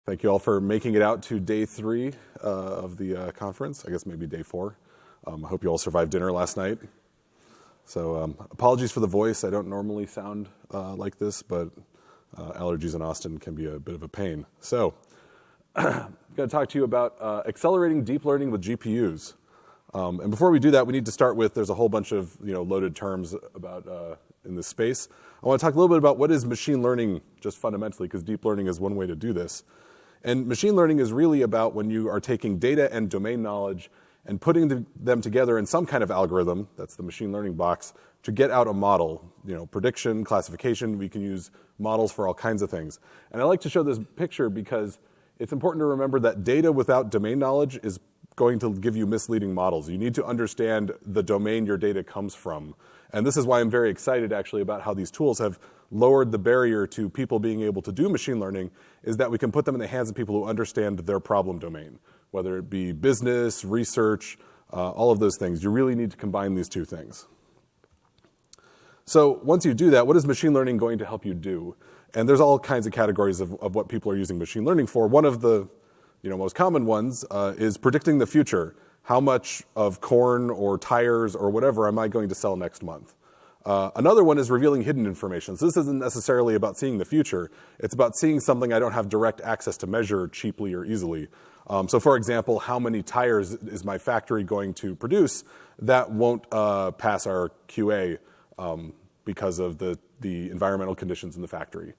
Thank you all for making it out to day 3 of the conference. I guess maybe day 4. I hope you all survived dinner last night. So apologies for the voice. I don't normally sound like this, but allergies in Austin can be a bit of a pain. So I'm going to talk to you about accelerating deep learning with GPUs. And before we do that, we need to start with, there's a whole bunch of loaded terms about in this space. I want to talk a little bit about what is machine learning just fundamentally, because deep learning is one way to do this. And machine learning is really about when you are taking data and domain knowledge and putting them together in some kind of algorithm, that's the machine learning box, to get out a model. Prediction, classification, we can use models for all kinds of things. And I like to show this picture because it's important to remember that data without domain knowledge is going to give you misleading models. You need to understand the domain your data comes from. And this is why I'm very excited actually about how these tools have lowered the barrier to people being able to do machine learning, is that we can put them in the hands of people who understand their problem domain, whether it be business, research, all of those things. You really need to combine these two things. So once you do that, what is machine learning going to help you do? And there's all kinds of categories of what people are using machine learning for. One of the most common ones is predicting the future. How much of corn or tires or whatever am I going to sell next month? Another one is revealing hidden information. So this isn't necessarily about seeing the future. It's about seeing something I don't have direct access to measure cheaply or easily. So for example, how many tires is my factory going to produce that won't pass our QA because of the environmental conditions in the factory?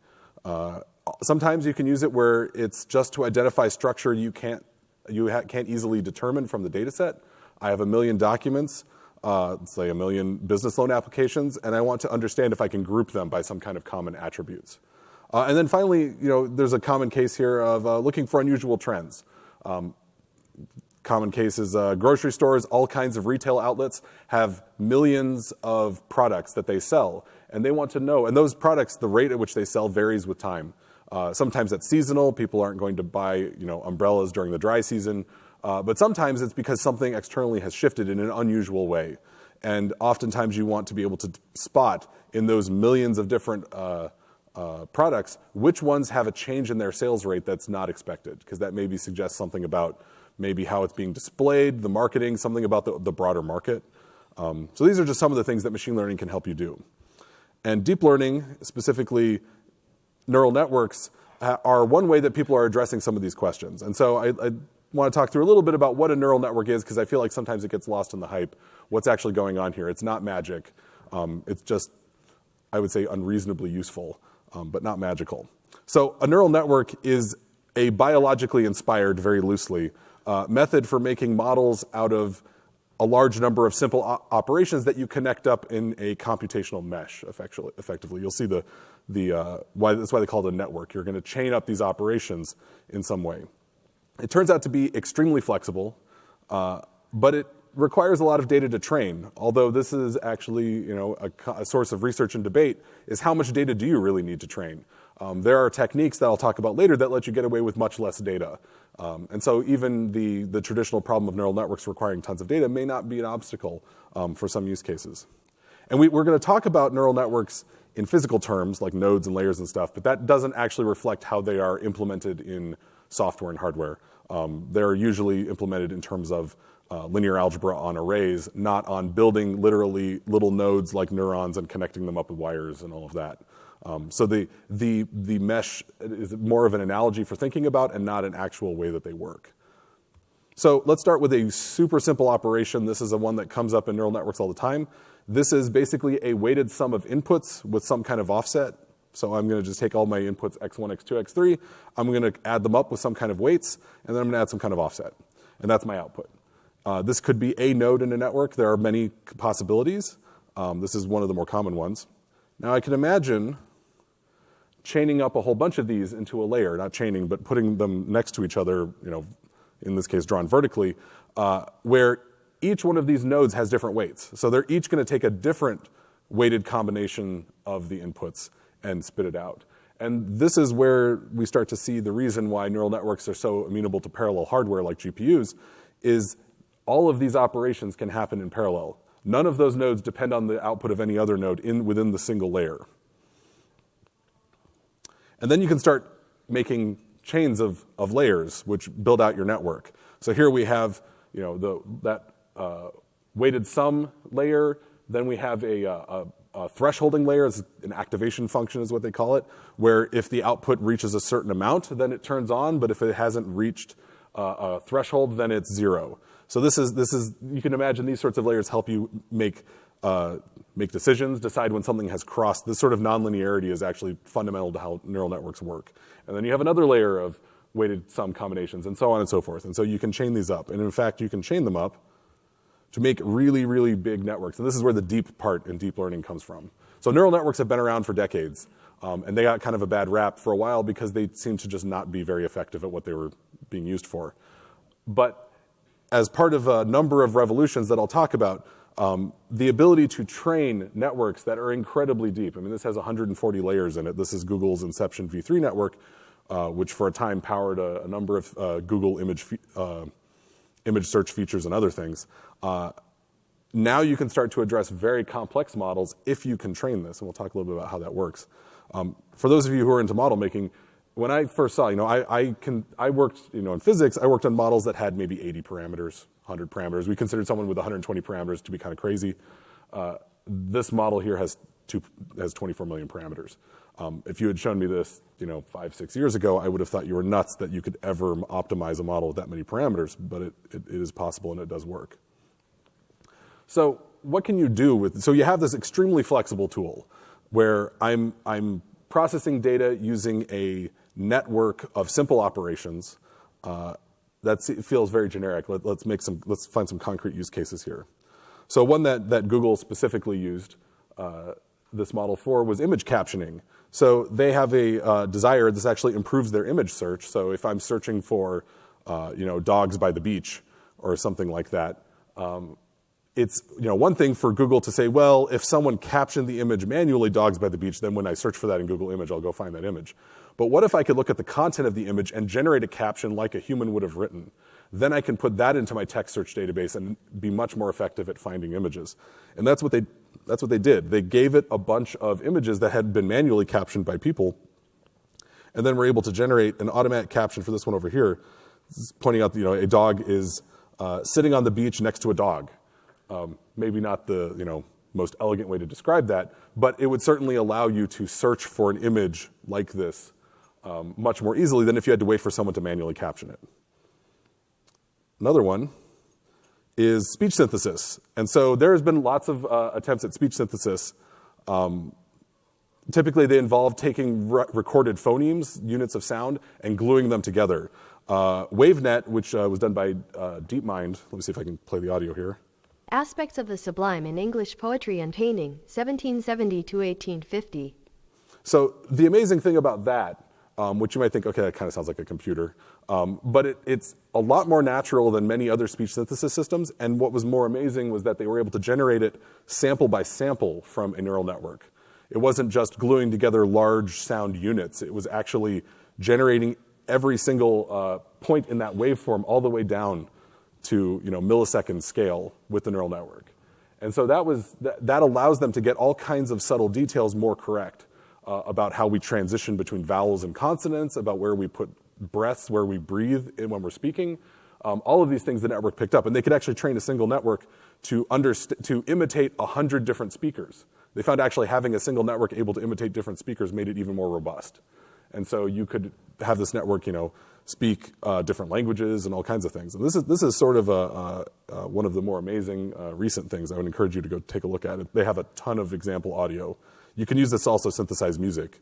Sometimes you can use it where it's just to identify structure you can't easily determine from the data set. I have 1 million documents, let's say 1 million business loan applications, and I want to understand if I can group them by some kind of common attributes. And then finally, there's a common case here of looking for unusual trends. Common cases, grocery stores, all kinds of retail outlets have millions of products that they sell, and they want to know, and those products, the rate at which they sell varies with time. Sometimes that's seasonal. People aren't going to buy umbrellas during the dry season. But sometimes it's because something externally has shifted in an unusual way. And oftentimes you want to be able to spot in those millions of different products which ones have a change in their sales rate that's not expected, because that maybe suggests something about maybe how it's being displayed, the marketing, something about the broader market. So these are just some of the things that machine learning can help you do. And deep learning, specifically neural networks, are one way that people are addressing some of these questions. And so I want to talk through a little bit about what a neural network is, because I feel like sometimes it gets lost in the hype. What's actually going on here? It's not magic. It's just, I would say, unreasonably useful, but not magical. So a neural network is a biologically inspired, very loosely, method for making models out of a large number of simple operations that you connect up in a computational mesh, effectively. You'll see that's why they call it a network. You're going to chain up these operations in some way. It turns out to be extremely flexible, but it requires a lot of data to train. Although this is actually a source of research and debate, is how much data do you really need to train? There are techniques that I'll talk about later that let you get away with much less data. And so even the traditional problem of neural networks requiring tons of data may not be an obstacle for some use cases. And we're going to talk about neural networks in physical terms, like nodes and layers and stuff, but that doesn't actually reflect how they are implemented in software and hardware. They're usually implemented in terms of linear algebra on arrays, not on building literally little nodes like neurons and connecting them up with wires and all of that. So the mesh is more of an analogy for thinking about and not an actual way that they work. So let's start with a super simple operation. This is the one that comes up in neural networks all the time. This is basically a weighted sum of inputs with some kind of offset. So I'm going to just take all my inputs, x1, x2, x3. I'm going to add them up with some kind of weights, and then I'm going to add some kind of offset. And that's my output. This could be a node in a network. There are many possibilities. This is one of the more common ones. Now I can imagine chaining up a whole bunch of these into a layer, not chaining, but putting them next to each other, in this case drawn vertically, where each one of these nodes has different weights. So they're each going to take a different weighted combination of the inputs and spit it out. And this is where we start to see the reason why neural networks are so amenable to parallel hardware like GPUs, is all of these operations can happen in parallel. None of those nodes depend on the output of any other node within the single layer. And then you can start making chains of layers which build out your network. So here we have that weighted sum layer. Then we have a thresholding layer, is an activation function is what they call it, where if the output reaches a certain amount, then it turns on, but if it hasn't reached a threshold, then it's 0. So this is you can imagine these sorts of layers help you make decisions, decide when something has crossed. This sort of nonlinearity is actually fundamental to how neural networks work. And then you have another layer of weighted sum combinations, and so on and so forth. And so you can chain these up. And in fact, you can chain them up to make really, really big networks. And this is where the deep part in deep learning comes from. So neural networks have been around for decades, and they got kind of a bad rap for a while because they seemed to just not be very effective at what they were being used for. But as part of a number of revolutions that I'll talk about, the ability to train networks that are incredibly deep. I mean, this has 140 layers in it. This is Google's Inception v3 network, which for a time powered a number of Google image search features and other things. Now you can start to address very complex models if you can train this, and we'll talk a little bit about how that works. For those of you who are into model making, when I first saw, I worked, in physics, I worked on models that had maybe 80 parameters, 100 parameters. We considered someone with 120 parameters to be kind of crazy. This model here has 24 million parameters. If you had shown me this, 5-6 years ago, I would have thought you were nuts that you could ever optimize a model with that many parameters, but it is possible and it does work. So what can you do with, so you have this extremely flexible tool where I'm processing data using a network of simple operations. That feels very generic. Let's find some concrete use cases here. So one that Google specifically used this model for was image captioning. So they have a desire, this actually improves their image search. So if I'm searching for, dogs by the beach or something like that, it's one thing for Google to say, well, if someone captioned the image manually, dogs by the beach, then when I search for that in Google Image, I'll go find that image. But what if I could look at the content of the image and generate a caption like a human would have written? Then I can put that into my text search database and be much more effective at finding images. And that's what they did. They gave it a bunch of images that had been manually captioned by people, and then were able to generate an automatic caption for this one over here. This is pointing out that a dog is sitting on the beach next to a dog. Maybe not the most elegant way to describe that, but it would certainly allow you to search for an image like this much more easily than if you had to wait for someone to manually caption it. Another one is speech synthesis. And so there has been lots of attempts at speech synthesis. Typically, they involve taking recorded phonemes, units of sound, and gluing them together. WaveNet, which was done by DeepMind, let me see if I can play the audio here. Aspects of the Sublime in English Poetry and Painting, 1770 to 1850. So the amazing thing about that, which you might think, okay, that kind of sounds like a computer, but it's a lot more natural than many other speech synthesis systems, and what was more amazing was that they were able to generate it sample by sample from a neural network. It wasn't just gluing together large sound units. It was actually generating every single point in that waveform all the way down to millisecond scale with the neural network. And so that allows them to get all kinds of subtle details more correct about how we transition between vowels and consonants, about where we put breaths, where we breathe when we're speaking. All of these things the network picked up. And they could actually train a single network to imitate 100 different speakers. They found actually having a single network able to imitate different speakers made it even more robust. And so you could have this network, speak different languages and all kinds of things. And this is sort of one of the more amazing recent things. I would encourage you to go take a look at it. They have a ton of example audio. You can use this to also synthesize music.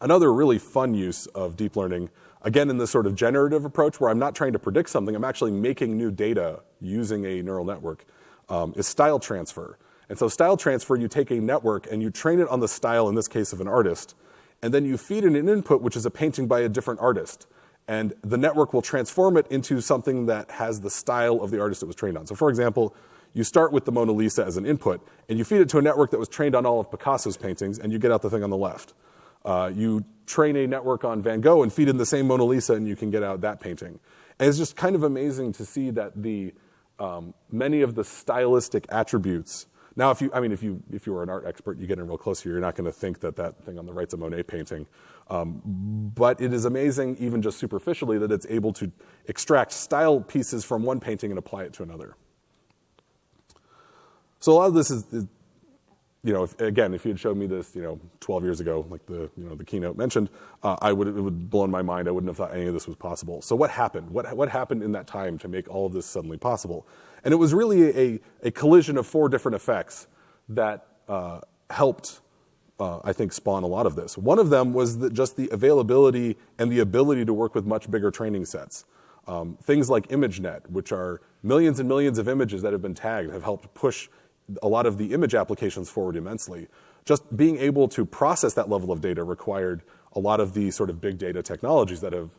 Another really fun use of deep learning, again in this sort of generative approach where I'm not trying to predict something, I'm actually making new data using a neural network, is style transfer. And so style transfer, you take a network and you train it on the style, in this case of an artist, and then you feed in an input, which is a painting by a different artist. And the network will transform it into something that has the style of the artist it was trained on. So for example, you start with the Mona Lisa as an input, and you feed it to a network that was trained on all of Picasso's paintings, and you get out the thing on the left. You train a network on Van Gogh and feed in the same Mona Lisa, and you can get out that painting. And it's just kind of amazing to see that many of the stylistic attributes, Now, if you were an art expert, you get in real close here, you're not going to think that that thing on the right's a Monet painting. But it is amazing, even just superficially, that it's able to extract style pieces from one painting and apply it to another. So a lot of this is if you had showed me this, 12 years ago, like the keynote mentioned, it would blown my mind. I wouldn't have thought any of this was possible. So what happened? What happened in that time to make all of this suddenly possible? And it was really a collision of 4 different effects that helped, I think, spawn a lot of this. One of them was just the availability and the ability to work with much bigger training sets. Things like ImageNet, which are millions and millions of images that have been tagged, have helped push a lot of the image applications forward immensely. Just being able to process that level of data required a lot of the sort of big data technologies that have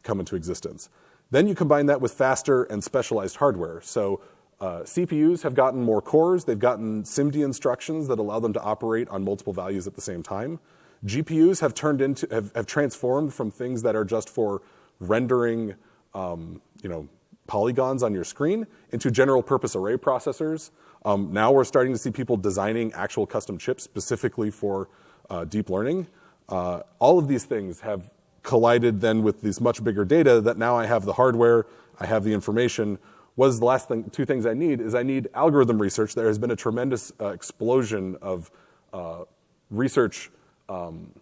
come into existence. Then you combine that with faster and specialized hardware. So CPUs have gotten more cores. They've gotten SIMD instructions that allow them to operate on multiple values at the same time. GPUs have transformed from things that are just for rendering polygons on your screen into general purpose array processors. Now we're starting to see people designing actual custom chips specifically for deep learning. All of these things have collided then with these much bigger data that now I have the hardware, I have the information. What is the last thing? 2 things I need is I need algorithm research. There has been a tremendous explosion of research in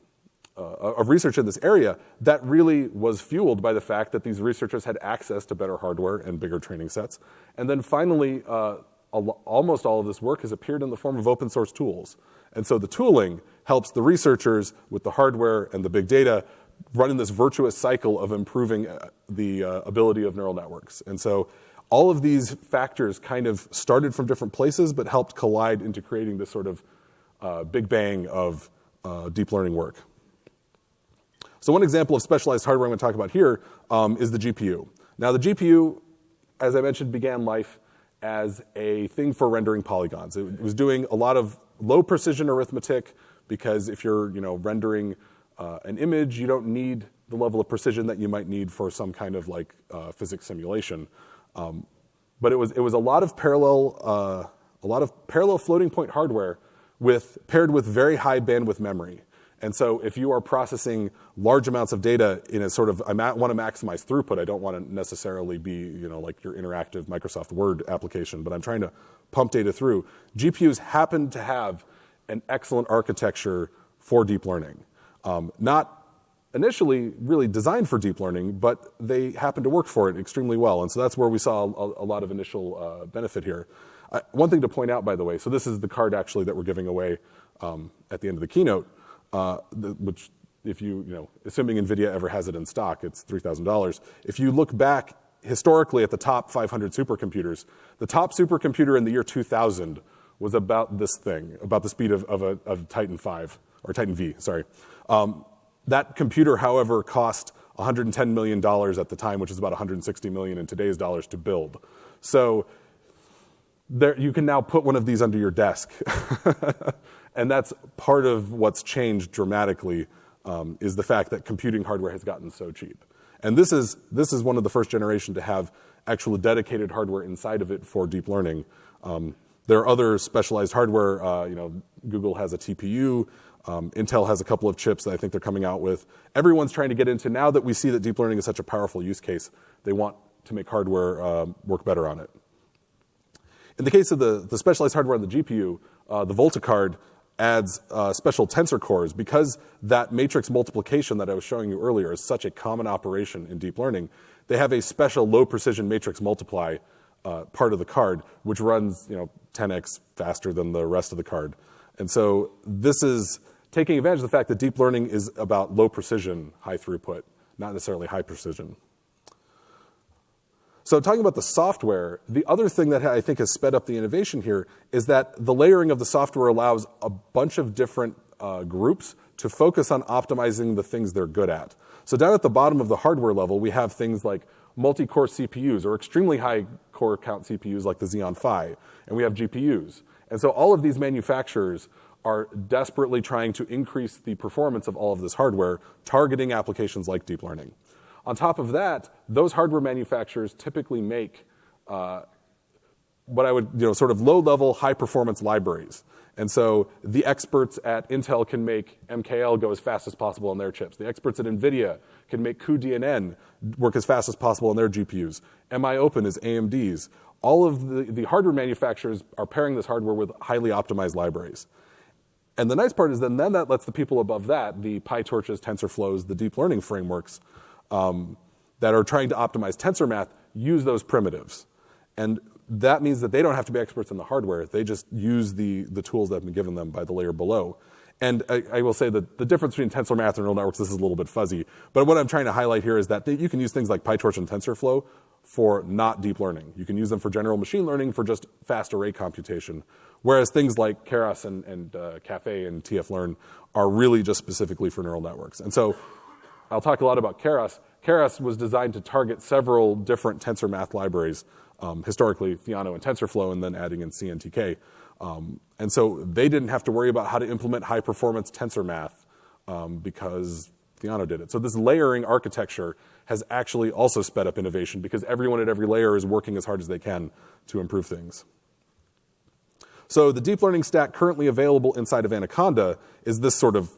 this area that really was fueled by the fact that these researchers had access to better hardware and bigger training sets. And then finally, almost all of this work has appeared in the form of open source tools. And so the tooling helps the researchers with the hardware and the big data run in this virtuous cycle of improving the ability of neural networks. And so all of these factors kind of started from different places but helped collide into creating this sort of big bang of deep learning work. So one example of specialized hardware I'm going to talk about here is the GPU. Now the GPU, as I mentioned, began life as a thing for rendering polygons. It was doing a lot of low precision arithmetic because if you're rendering an image, you don't need the level of precision that you might need for some kind of physics simulation. But it was a lot of parallel floating point hardware paired with very high bandwidth memory. And so if you are processing large amounts of data in a sort of, I want to maximize throughput. I don't want to necessarily be, like your interactive Microsoft Word application, but I'm trying to pump data through. GPUs happen to have an excellent architecture for deep learning. Not initially really designed for deep learning, but they happen to work for it extremely well. And so that's where we saw a lot of initial benefit here. One thing to point out, by the way, so this is the card actually that we're giving away at the end of the keynote. Which, if assuming NVIDIA ever has it in stock, it's $3,000. If you look back historically at the top 500 supercomputers, the top supercomputer in the year 2000 was about this thing, about the speed of Titan V, sorry. That computer, however, cost $110 million at the time, which is about $160 million in today's dollars to build. So you can now put one of these under your desk. And that's part of what's changed dramatically is the fact that computing hardware has gotten so cheap. And this is one of the first generation to have actual dedicated hardware inside of it for deep learning. There are other specialized hardware. Google has a TPU. Intel has a couple of chips that I think they're coming out with. Everyone's trying to get into, now that we see that deep learning is such a powerful use case, they want to make hardware work better on it. In the case of the specialized hardware on the GPU, the Volta card adds special tensor cores. Because that matrix multiplication that I was showing you earlier is such a common operation in deep learning, they have a special low precision matrix multiply part of the card, which runs 10x faster than the rest of the card. And so this is taking advantage of the fact that deep learning is about low precision, high throughput, not necessarily high precision. So talking about the software, the other thing that I think has sped up the innovation here is that the layering of the software allows a bunch of different groups to focus on optimizing the things they're good at. So down at the bottom of the hardware level, we have things like multi-core CPUs or extremely high core count CPUs like the Xeon Phi, and we have GPUs. And so all of these manufacturers are desperately trying to increase the performance of all of this hardware, targeting applications like deep learning. On top of that, those hardware manufacturers typically make what I would, sort of low-level, high-performance libraries. And so the experts at Intel can make MKL go as fast as possible on their chips. The experts at NVIDIA can make cuDNN work as fast as possible on their GPUs. MIOpen is AMD's. All of the hardware manufacturers are pairing this hardware with highly optimized libraries. And the nice part is then that lets the people above that, the PyTorches, TensorFlows, the deep learning frameworks that are trying to optimize tensor math, use those primitives. And that means that they don't have to be experts in the hardware. They just use the tools that have been given them by the layer below. And I will say that the difference between tensor math and neural networks, this is a little bit fuzzy. But what I'm trying to highlight here is that you can use things like PyTorch and TensorFlow for not deep learning. You can use them for general machine learning for just fast array computation. Whereas things like Keras and Caffe and TF-Learn are really just specifically for neural networks. And so I'll talk a lot about Keras. Keras was designed to target several different tensor math libraries, historically Theano and TensorFlow, and then adding in CNTK. And so they didn't have to worry about how to implement high-performance tensor math because Theano did it. So this layering architecture has actually also sped up innovation because everyone at every layer is working as hard as they can to improve things. So the deep learning stack currently available inside of Anaconda is this sort of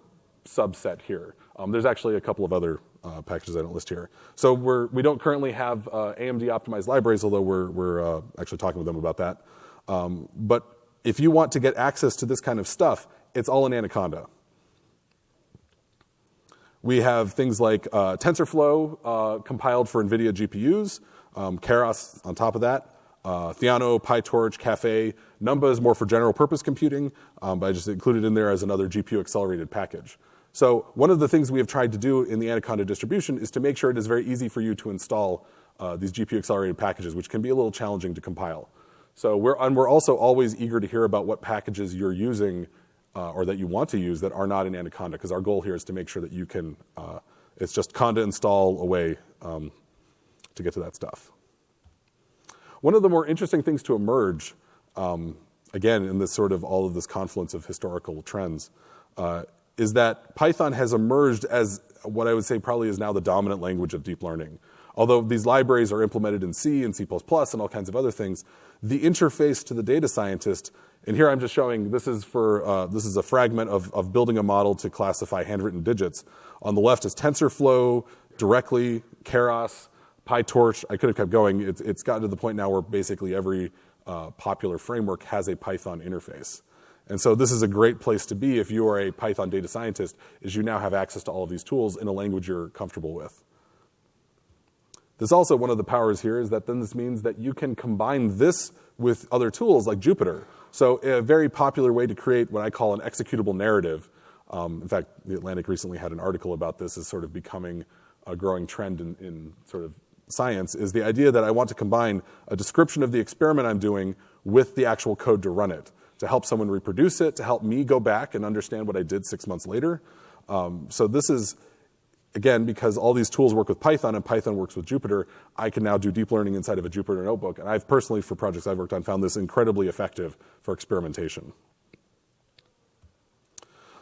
subset here. There's actually a couple of other packages I don't list here. So we don't currently have AMD optimized libraries, although we're actually talking with them about that. But if you want to get access to this kind of stuff, it's all in Anaconda. We have things like TensorFlow compiled for NVIDIA GPUs, Keras on top of that, Theano, PyTorch, Caffe. Numba is more for general purpose computing, but I just included in there as another GPU accelerated package. So one of the things we have tried to do in the Anaconda distribution is to make sure it is very easy for you to install these GPU accelerated packages, which can be a little challenging to compile. So we're also always eager to hear about what packages you're using or that you want to use that are not in Anaconda, because our goal here is to make sure that you can, it's just Conda install away to get to that stuff. One of the more interesting things to emerge, again, in this sort of all of this confluence of historical trends, is that Python has emerged as what I would say probably is now the dominant language of deep learning. Although these libraries are implemented in C and C++ and all kinds of other things, the interface to the data scientist, and here I'm just showing, this is a fragment of building a model to classify handwritten digits. On the left is TensorFlow, directly, Keras, PyTorch. I could have kept going. It's gotten to the point now where basically every popular framework has a Python interface. And so this is a great place to be if you are a Python data scientist, is you now have access to all of these tools in a language you're comfortable with. There's also one of the powers here is that then this means that you can combine this with other tools like Jupyter. So a very popular way to create what I call an executable narrative. In fact, The Atlantic recently had an article about this as sort of becoming a growing trend in sort of science, is the idea that I want to combine a description of the experiment I'm doing with the actual code to run it, to help someone reproduce it, to help me go back and understand what I did 6 months later. So this is, again, because all these tools work with Python and Python works with Jupyter, I can now do deep learning inside of a Jupyter notebook. And I've personally, for projects I've worked on, found this incredibly effective for experimentation.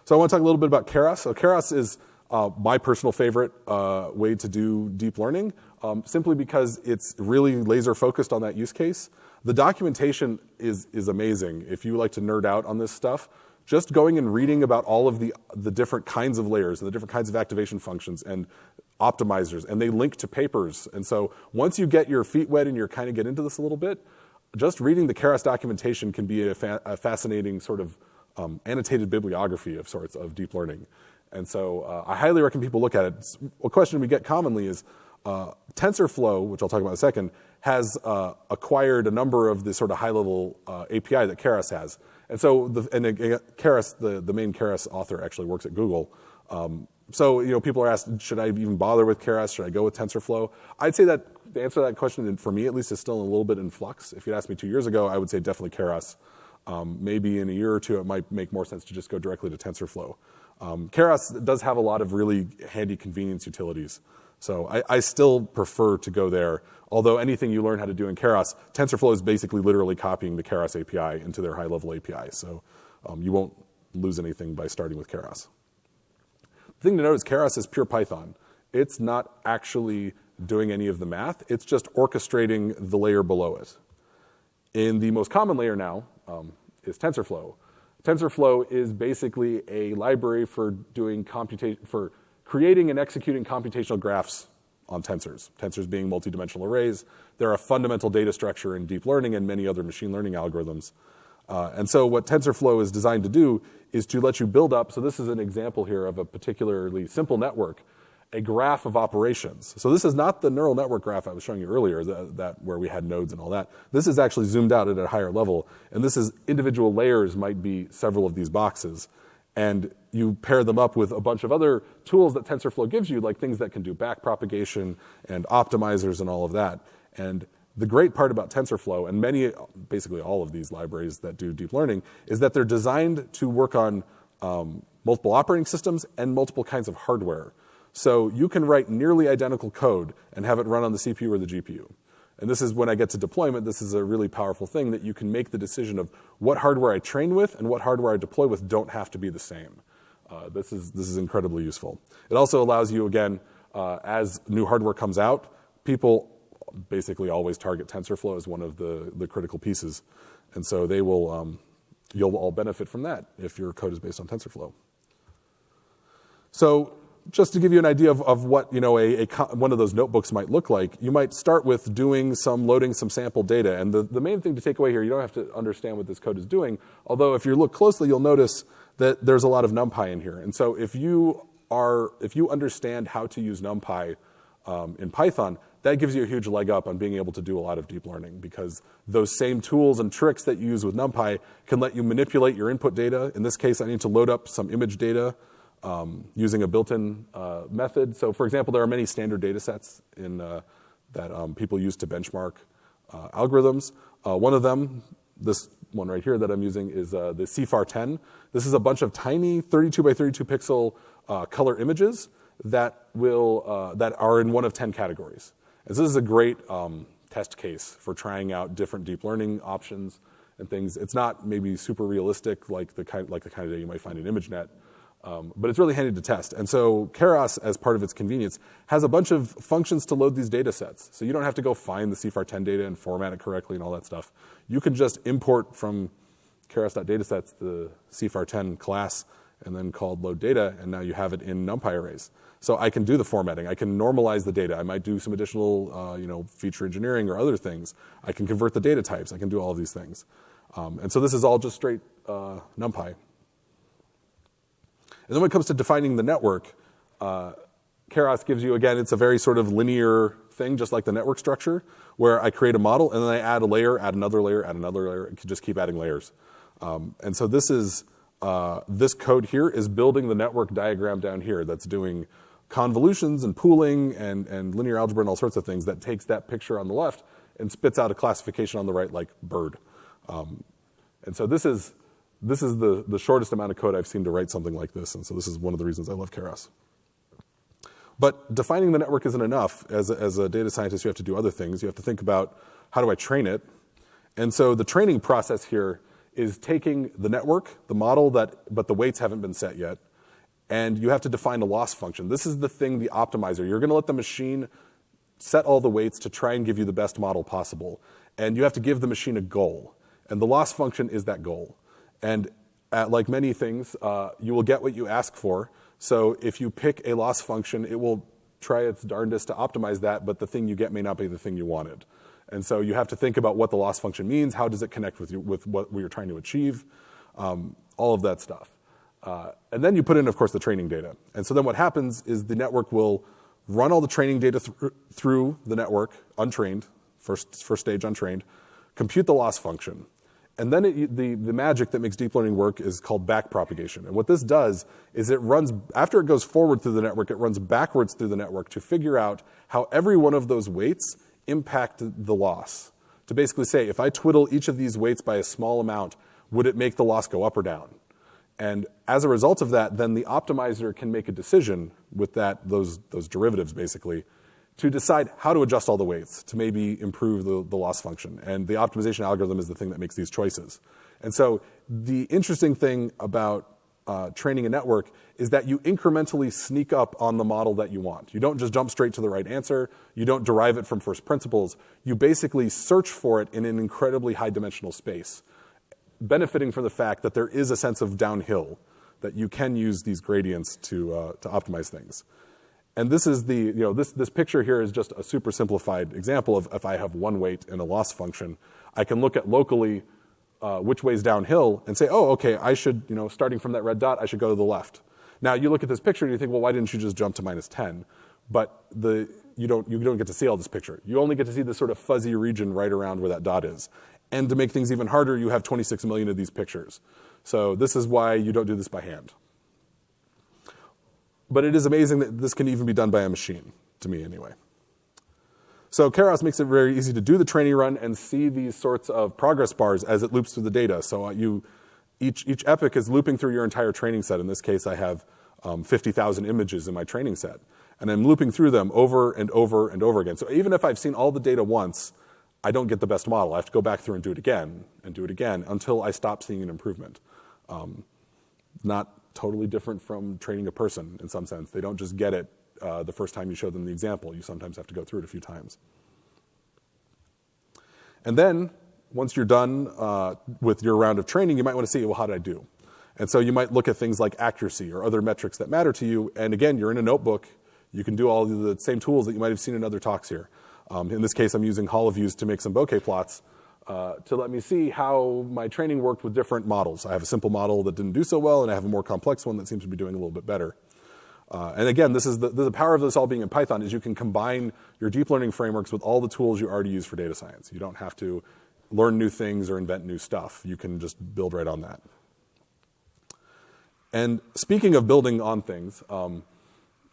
So I want to talk a little bit about Keras. So Keras is my personal favorite way to do deep learning, simply because it's really laser focused on that use case. The documentation is amazing. If you like to nerd out on this stuff, just going and reading about all of the different kinds of layers and the different kinds of activation functions and optimizers, and they link to papers. And so once you get your feet wet and you're kind of get into this a little bit, just reading the Keras documentation can be a fascinating sort of annotated bibliography of sorts of deep learning. And so I highly recommend people look at it. A question we get commonly is, TensorFlow, which I'll talk about in a second, has acquired a number of the sort of high-level API that Keras has. And so, Keras, the main Keras author, actually works at Google. So, people are asked, should I even bother with Keras? Should I go with TensorFlow? I'd say that the answer to that question, for me at least, is still a little bit in flux. If you'd asked me 2 years ago, I would say definitely Keras. Maybe in a year or two, it might make more sense to just go directly to TensorFlow. Keras does have a lot of really handy convenience utilities. So I still prefer to go there. Although anything you learn how to do in Keras, TensorFlow is basically literally copying the Keras API into their high-level API. So you won't lose anything by starting with Keras. The thing to note is Keras is pure Python. It's not actually doing any of the math. It's just orchestrating the layer below it. In the most common layer now is TensorFlow. TensorFlow is basically a library for for creating and executing computational graphs on tensors. Tensors being multidimensional arrays. They're a fundamental data structure in deep learning and many other machine learning algorithms. And so what TensorFlow is designed to do is to let you build up, so this is an example here of a particularly simple network, a graph of operations. So this is not the neural network graph I was showing you earlier, that where we had nodes and all that. This is actually zoomed out at a higher level, and this is individual layers might be several of these boxes. And you pair them up with a bunch of other tools that TensorFlow gives you, like things that can do backpropagation and optimizers and all of that. And the great part about TensorFlow, and basically all of these libraries that do deep learning, is that they're designed to work on multiple operating systems and multiple kinds of hardware. So you can write nearly identical code and have it run on the CPU or the GPU. And this is when I get to deployment, this is a really powerful thing that you can make the decision of what hardware I train with and what hardware I deploy with don't have to be the same. This is incredibly useful. It also allows you, again, as new hardware comes out, people basically always target TensorFlow as one of the critical pieces. And so they will, you'll all benefit from that if your code is based on TensorFlow. So just to give you an idea of what one of those notebooks might look like, you might start with loading some sample data. And the main thing to take away here, you don't have to understand what this code is doing. Although if you look closely, you'll notice that there's a lot of NumPy in here. And so if you understand how to use NumPy in Python, that gives you a huge leg up on being able to do a lot of deep learning, because those same tools and tricks that you use with NumPy can let you manipulate your input data. In this case, I need to load up some image data using a built-in method. So, for example, there are many standard data sets that people use to benchmark algorithms. One of them, this one right here that I'm using, is the CFAR10. This is a bunch of tiny 32 by 32 pixel color images that are in one of 10 categories. And so this is a great test case for trying out different deep learning options and things. It's not maybe super realistic like the kind of data you might find in ImageNet. But it's really handy to test. And so Keras, as part of its convenience, has a bunch of functions to load these data sets. So you don't have to go find the CFAR10 data and format it correctly and all that stuff. You can just import from keras.datasets the CFAR10 class and then called load data, and now you have it in NumPy arrays. So I can do the formatting. I can normalize the data. I might do some additional feature engineering or other things. I can convert the data types. I can do all of these things. And so this is all just straight NumPy. And then when it comes to defining the network, Keras gives you, again, it's a very sort of linear thing, just like the network structure, where I create a model, and then I add a layer, add another layer, add another layer. It can just keep adding layers. And so this code here is building the network diagram down here that's doing convolutions and pooling and linear algebra and all sorts of things that takes that picture on the left and spits out a classification on the right like bird. And so this is the shortest amount of code I've seen to write something like this, and so this is one of the reasons I love Keras. But defining the network isn't enough. As a data scientist, you have to do other things. You have to think about, how do I train it? And so the training process here is taking the network, the model, but the weights haven't been set yet, and you have to define a loss function. This is the thing, the optimizer. You're going to let the machine set all the weights to try and give you the best model possible, and you have to give the machine a goal, and the loss function is that goal. And like many things, you will get what you ask for. So if you pick a loss function, it will try its darndest to optimize that, but the thing you get may not be the thing you wanted. And so you have to think about what the loss function means, how does it connect with what you're trying to achieve, all of that stuff. And then you put in, of course, the training data. And so then what happens is the network will run all the training data through the network, untrained, first stage untrained, compute the loss function. And then the magic that makes deep learning work is called backpropagation. And what this does is it runs, after it goes forward through the network, it runs backwards through the network to figure out how every one of those weights impact the loss. To basically say, if I twiddle each of these weights by a small amount, would it make the loss go up or down? And as a result of that, then the optimizer can make a decision with those derivatives, basically, to decide how to adjust all the weights to maybe improve the loss function. And the optimization algorithm is the thing that makes these choices. And so the interesting thing about training a network is that you incrementally sneak up on the model that you want. You don't just jump straight to the right answer. You don't derive it from first principles. You basically search for it in an incredibly high-dimensional space, benefiting from the fact that there is a sense of downhill, that you can use these gradients to optimize things. And this is this picture here is just a super simplified example of if I have one weight in a loss function, I can look at locally which way's downhill and say, oh, okay, I should, starting from that red dot, I should go to the left. Now you look at this picture and you think, well, why didn't you just jump to -10? But you don't get to see all this picture. You only get to see this sort of fuzzy region right around where that dot is. And to make things even harder, you have 26 million of these pictures. So this is why you don't do this by hand. But it is amazing that this can even be done by a machine, to me anyway. So Keras makes it very easy to do the training run and see these sorts of progress bars as it loops through the data. So each epoch is looping through your entire training set. In this case, I have 50,000 images in my training set. And I'm looping through them over and over and over again. So even if I've seen all the data once, I don't get the best model. I have to go back through and do it again until I stop seeing an improvement. Not totally different from training a person in some sense. They don't just get it the first time you show them the example. You sometimes have to go through it a few times. And then, once you're done with your round of training, you might want to see, well, how did I do? And so you might look at things like accuracy or other metrics that matter to you. And again, you're in a notebook. You can do all the same tools that you might have seen in other talks here. In this case, I'm using HoloViews to make some bokeh plots to let me see how my training worked with different models. I have a simple model that didn't do so well, and I have a more complex one that seems to be doing a little bit better. And again, this is the power of this all being in Python is you can combine your deep learning frameworks with all the tools you already use for data science. You don't have to learn new things or invent new stuff. You can just build right on that. And speaking of building on things,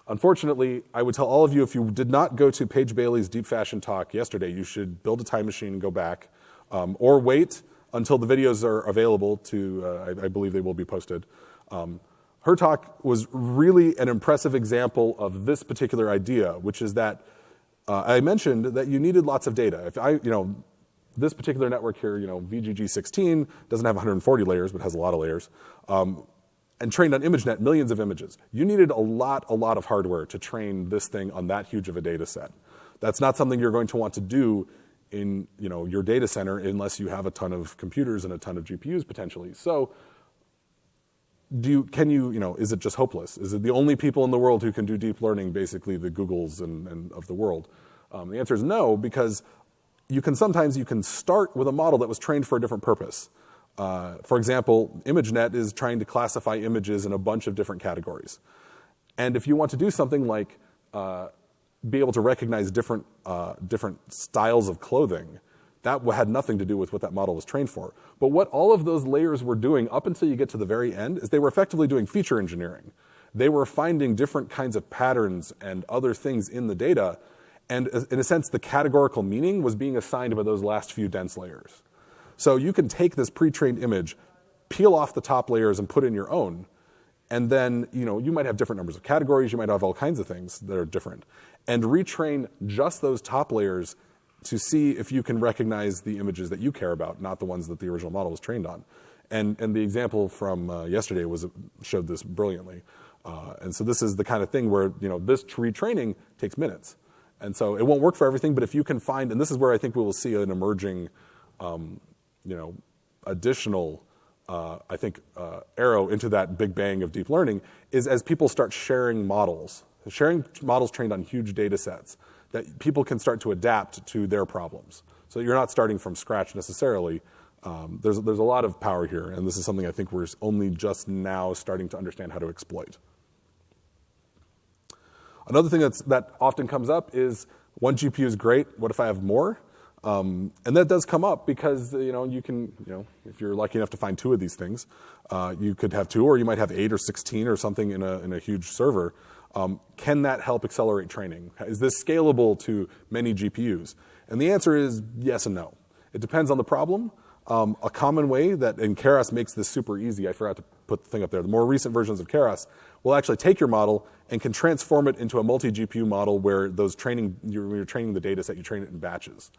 unfortunately, I would tell all of you, if you did not go to Paige Bailey's Deep Fashion talk yesterday, you should build a time machine and go back, or wait until the videos are available to, I believe they will be posted. Her talk was really an impressive example of this particular idea, which is that I mentioned that you needed lots of data. If this particular network here, VGG16 doesn't have 140 layers, but has a lot of layers. And trained on ImageNet, millions of images. You needed a lot of hardware to train this thing on that huge of a data set. That's not something you're going to want to do in your data center unless you have a ton of computers and a ton of GPUs potentially. So is it just hopeless? Is it the only people in the world who can do deep learning, basically the Googles and of the world? The answer is no, because you can start with a model that was trained for a different purpose. For example, ImageNet is trying to classify images in a bunch of different categories. And if you want to do something like be able to recognize different styles of clothing, that had nothing to do with what that model was trained for. But what all of those layers were doing up until you get to the very end is they were effectively doing feature engineering. They were finding different kinds of patterns and other things in the data. And in a sense, the categorical meaning was being assigned by those last few dense layers. So you can take this pre-trained image, peel off the top layers and put in your own. And then, you might have different numbers of categories. You might have all kinds of things that are different. And retrain just those top layers to see if you can recognize the images that you care about, not the ones that the original model was trained on. And the example from yesterday showed this brilliantly. And so this is the kind of thing where, this retraining takes minutes. And so it won't work for everything, but if you can find, and this is where I think we will see an emerging additional, arrow into that big bang of deep learning is as people start sharing models trained on huge data sets that people can start to adapt to their problems. So you're not starting from scratch necessarily. There's a lot of power here, and this is something I think we're only just now starting to understand how to exploit. Another thing that often comes up is one GPU is great. What if I have more? And that does come up because you can if you're lucky enough to find two of these things, you could have two, or you might have 8 or 16 or something in a huge server. Can that help accelerate training? Is this scalable to many GPUs? And the answer is yes and no. It depends on the problem. A common way that, and Keras makes this super easy, I forgot to put the thing up there, the more recent versions of Keras will actually take your model and can transform it into a multi-GPU model where when you're training the data set, you train it in batches.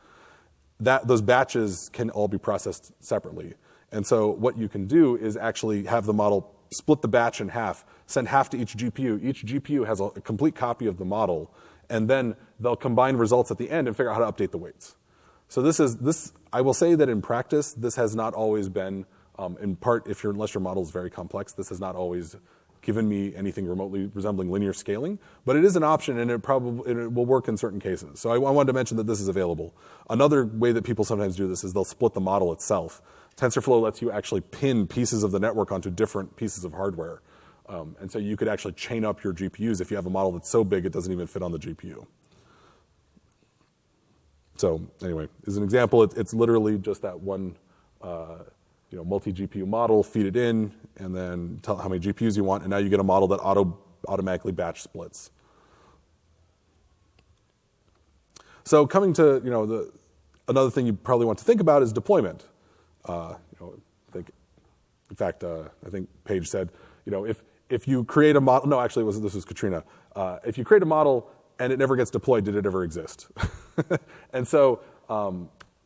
Those batches can all be processed separately. And so what you can do is actually have the model split the batch in half, send half to each GPU. Each GPU has a complete copy of the model, and then they'll combine results at the end and figure out how to update the weights. So I will say that in practice, this has not always been, in part, unless your model is very complex, this has not always given me anything remotely resembling linear scaling, but it is an option, and it will work in certain cases. So I wanted to mention that this is available. Another way that people sometimes do this is they'll split the model itself. TensorFlow lets you actually pin pieces of the network onto different pieces of hardware. And so you could actually chain up your GPUs if you have a model that's so big it doesn't even fit on the GPU. So anyway, as an example, it's literally just that one multi-GPU model, feed it in, and then tell it how many GPUs you want, and now you get a model that automatically batch splits. So coming to another thing you probably want to think about is deployment. I think Paige said, if you create a model, no, actually this was Katrina. If you create a model and it never gets deployed, did it ever exist? And so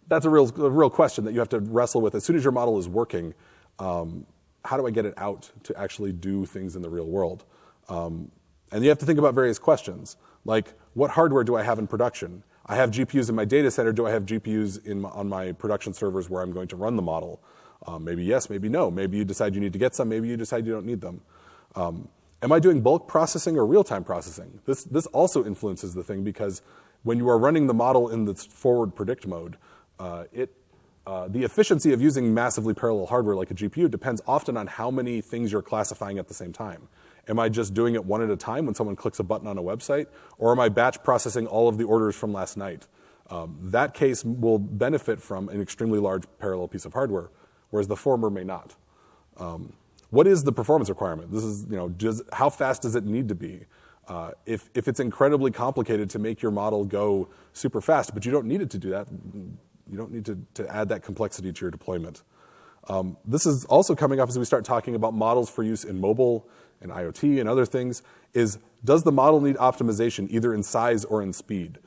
that's a real question that you have to wrestle with. As soon as your model is working, how do I get it out to actually do things in the real world? And you have to think about various questions, like what hardware do I have in production? I have GPUs in my data center. Do I have GPUs on my production servers where I'm going to run the model? Maybe yes, maybe no. Maybe you decide you need to get some. Maybe you decide you don't need them. Am I doing bulk processing or real-time processing? This also influences the thing, because when you are running the model in this forward predict mode, the efficiency of using massively parallel hardware like a GPU depends often on how many things you're classifying at the same time. Am I just doing it one at a time when someone clicks a button on a website? Or am I batch processing all of the orders from last night? That case will benefit from an extremely large parallel piece of hardware, whereas the former may not. What is the performance requirement? This is, how fast does it need to be? If it's incredibly complicated to make your model go super fast, but you don't need it to do that, you don't need to add that complexity to your deployment. This is also coming up as we start talking about models for use in mobile and IoT and other things, does the model need optimization either in size or in speed?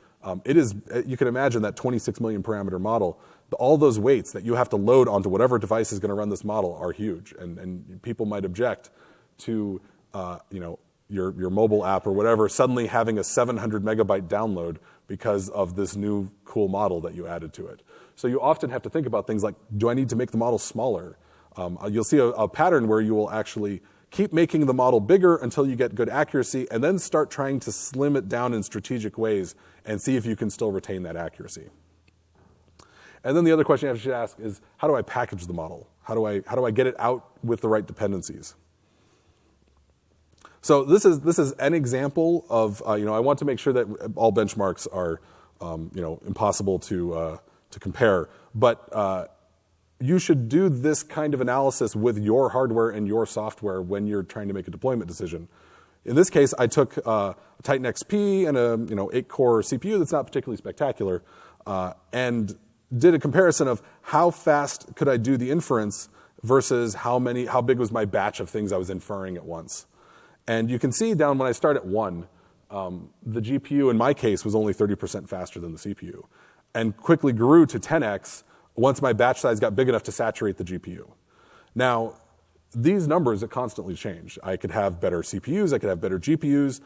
You can imagine that 26 million parameter model, all those weights that you have to load onto whatever device is going to run this model are huge, and people might object to your mobile app or whatever suddenly having a 700 megabyte download because of this new cool model that you added to it. So you often have to think about things like, do I need to make the model smaller? You'll see a pattern where you will actually keep making the model bigger until you get good accuracy, and then start trying to slim it down in strategic ways and see if you can still retain that accuracy. And then the other question you should ask is, how do I package the model? How do I get it out with the right dependencies? So this is an example of, I want to make sure that all benchmarks are, impossible to compare. But you should do this kind of analysis with your hardware and your software when you're trying to make a deployment decision. In this case, I took a Titan XP and a 8-core CPU that's not particularly spectacular, and did a comparison of how fast could I do the inference versus how big was my batch of things I was inferring at once. And you can see down when I start at 1, the GPU in my case was only 30% faster than the CPU, and quickly grew to 10x once my batch size got big enough to saturate the GPU. Now, these numbers constantly change. I could have better CPUs, I could have better GPUs,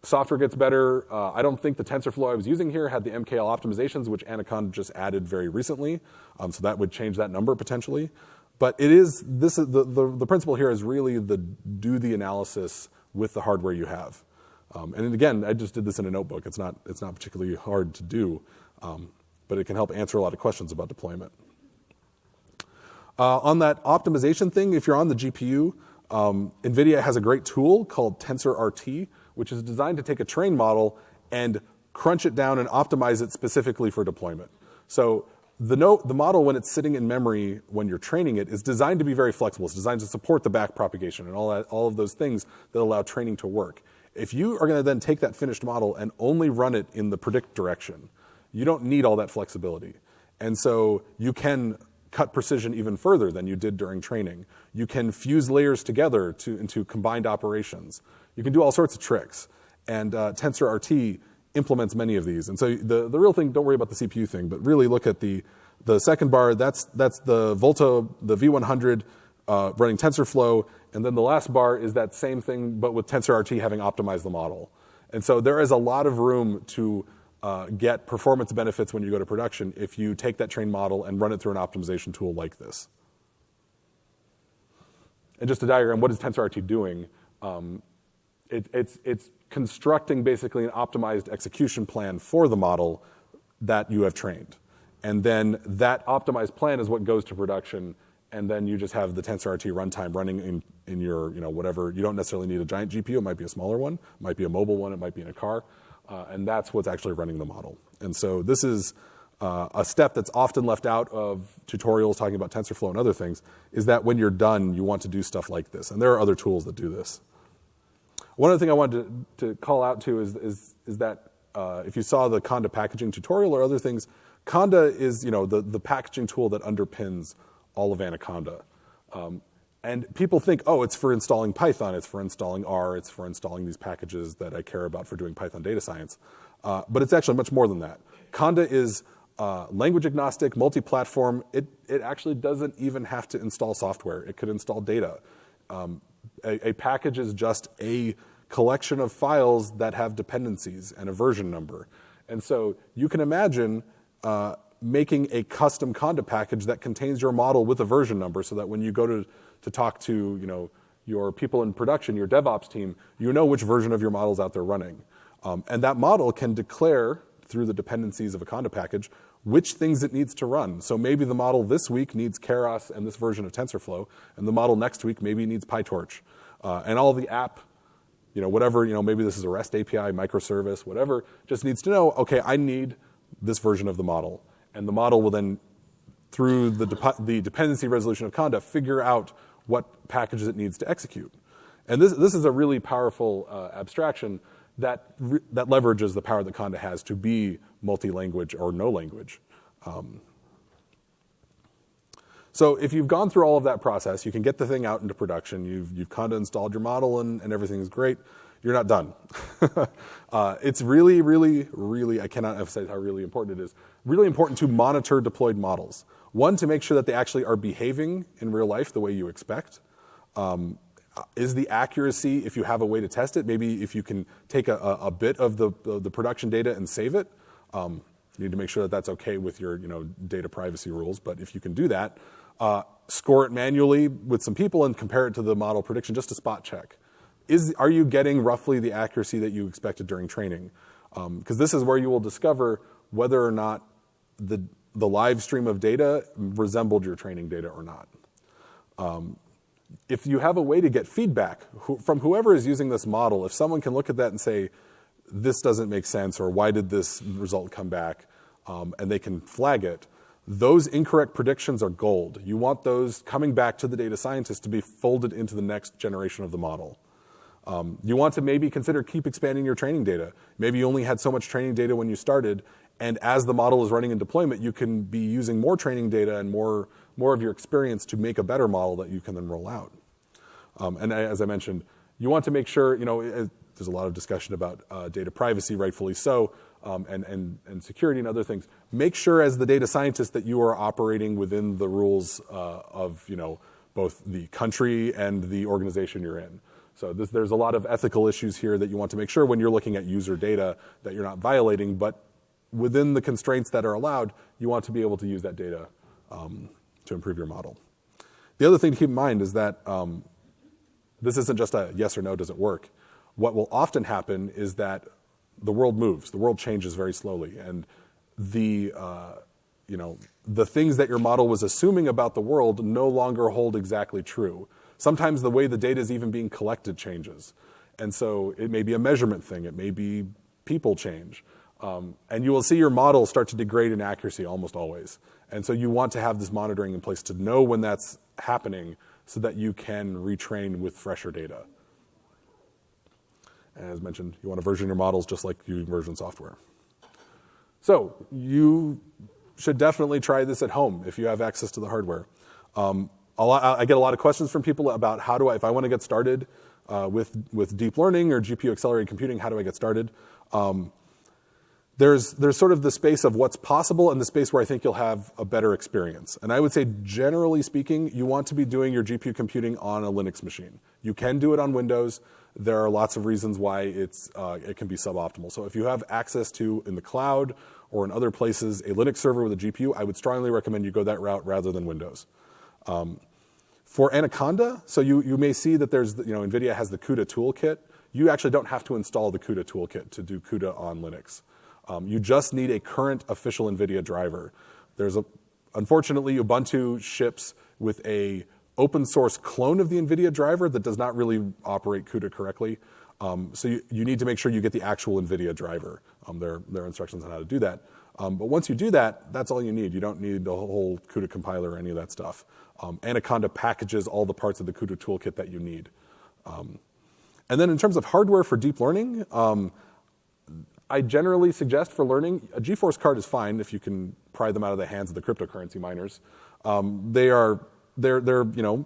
software gets better. I don't think the TensorFlow I was using here had the MKL optimizations, which Anaconda just added very recently, so that would change that number potentially. But the principle here is really do the analysis with the hardware you have. And again, I just did this in a notebook. It's not particularly hard to do, but it can help answer a lot of questions about deployment. On that optimization thing, if you're on the GPU, NVIDIA has a great tool called TensorRT, which is designed to take a trained model and crunch it down and optimize it specifically for deployment. So the model, when it's sitting in memory when you're training it, is designed to be very flexible. It's designed to support the back propagation and all of those things that allow training to work. If you are going to then take that finished model and only run it in the predict direction, you don't need all that flexibility. And so you can cut precision even further than you did during training. You can fuse layers together into combined operations. You can do all sorts of tricks. And TensorRT implements many of these. And so the real thing, don't worry about the CPU thing, but really look at the second bar. That's the Volta, the V100 running TensorFlow, And then the last bar is that same thing, but with TensorRT having optimized the model. And so there is a lot of room to get performance benefits when you go to production if you take that trained model and run it through an optimization tool like this. And just a diagram, what is TensorRT doing? It's constructing basically an optimized execution plan for the model that you have trained. And then that optimized plan is what goes to production, and then you just have the TensorRT runtime running in your, whatever. You don't necessarily need a giant GPU. It might be a smaller one. It might be a mobile one. It might be in a car. And that's what's actually running the model. And so this is a step that's often left out of tutorials talking about TensorFlow and other things, is that when you're done, you want to do stuff like this. And there are other tools that do this. One other thing I wanted to call out to is that if you saw the Conda packaging tutorial or other things, Conda is the packaging tool that underpins all of Anaconda. And people think, oh, it's for installing Python, it's for installing R, it's for installing these packages that I care about for doing Python data science. But it's actually much more than that. Conda is language agnostic, multi-platform. It actually doesn't even have to install software. It could install data. A package is just a collection of files that have dependencies and a version number. And so you can imagine making a custom Conda package that contains your model with a version number so that when you go to talk to your people in production, your DevOps team, you know which version of your model is out there running. And that model can declare through the dependencies of a Conda package which things it needs to run. So maybe the model this week needs Keras and this version of TensorFlow, and the model next week maybe needs PyTorch. And all the app, whatever, maybe this is a REST API, microservice, whatever, just needs to know, okay, I need this version of the model. And the model will then, through the dependency resolution of Conda, figure out what packages it needs to execute. And this is a really powerful abstraction that leverages the power that Conda has to be multi-language or no language. So if you've gone through all of that process, you can get the thing out into production, you've Conda installed your model and everything is great, you're not done. It's really, really, really, I cannot emphasize how really important it is, really important to monitor deployed models. One, to make sure that they actually are behaving in real life the way you expect. Is the accuracy, if you have a way to test it, maybe if you can take a bit of the production data and save it, you need to make sure that that's okay with your data privacy rules, but if you can do that, score it manually with some people and compare it to the model prediction just to spot check. Are you getting roughly the accuracy that you expected during training? Because this is where you will discover whether or not the live stream of data resembled your training data or not. If you have a way to get feedback from whoever is using this model, if someone can look at that and say, this doesn't make sense, or why did this result come back, and they can flag it, those incorrect predictions are gold. You want those coming back to the data scientist to be folded into the next generation of the model. You want to maybe consider keep expanding your training data. Maybe you only had so much training data when you started, and as the model is running in deployment, you can be using more training data and more of your experience to make a better model that you can then roll out. And as I mentioned, you want to make sure, there's a lot of discussion about data privacy, rightfully so, and security and other things. Make sure as the data scientist that you are operating within the rules of both the country and the organization you're in. So there's a lot of ethical issues here that you want to make sure when you're looking at user data that you're not violating, but within the constraints that are allowed, you want to be able to use that data to improve your model. The other thing to keep in mind is that this isn't just a yes or no, does it work? What will often happen is that the world moves, the world changes very slowly, and the things that your model was assuming about the world no longer hold exactly true. Sometimes the way the data is even being collected changes. And so it may be a measurement thing, it may be people change. And you will see your model start to degrade in accuracy almost always. And so you want to have this monitoring in place to know when that's happening so that you can retrain with fresher data. As mentioned, you want to version your models just like you version software. So you should definitely try this at home if you have access to the hardware. I get a lot of questions from people about if I want to get started with deep learning or GPU accelerated computing, how do I get started? there's sort of the space of what's possible and the space where I think you'll have a better experience. And I would say, generally speaking, you want to be doing your GPU computing on a Linux machine. You can do it on Windows. There are lots of reasons why it can be suboptimal. So if you have access to, in the cloud or in other places, a Linux server with a GPU, I would strongly recommend you go that route rather than Windows. For Anaconda, so you may see that there's, NVIDIA has the CUDA toolkit. You actually don't have to install the CUDA toolkit to do CUDA on Linux. You just need a current official NVIDIA driver. Unfortunately, Ubuntu ships with a open source clone of the NVIDIA driver that does not really operate CUDA correctly. So you need to make sure you get the actual NVIDIA driver. There are instructions on how to do that. But once you do that, that's all you need. You don't need the whole CUDA compiler or any of that stuff. Anaconda packages all the parts of the CUDA toolkit that you need. And then in terms of hardware for deep learning, I generally suggest for learning, a GeForce card is fine if you can pry them out of the hands of the cryptocurrency miners. They're 8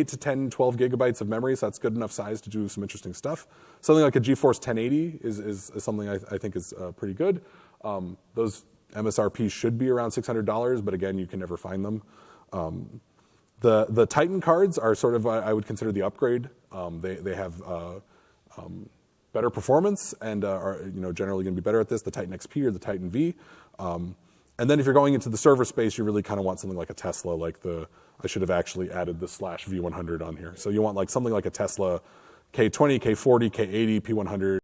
to 10, 12 gigabytes of memory, so that's good enough size to do some interesting stuff. Something like a GeForce 1080 is something I think is pretty good. Those MSRP should be around $600, but again, you can never find them. The Titan cards are sort of, I would consider the upgrade. They have better performance and are generally going to be better at this, the Titan XP or the Titan V. And then if you're going into the server space, you really kind of want something like a Tesla, I should have actually added the /V100 on here. So you want something like a Tesla K20, K40, K80, P100.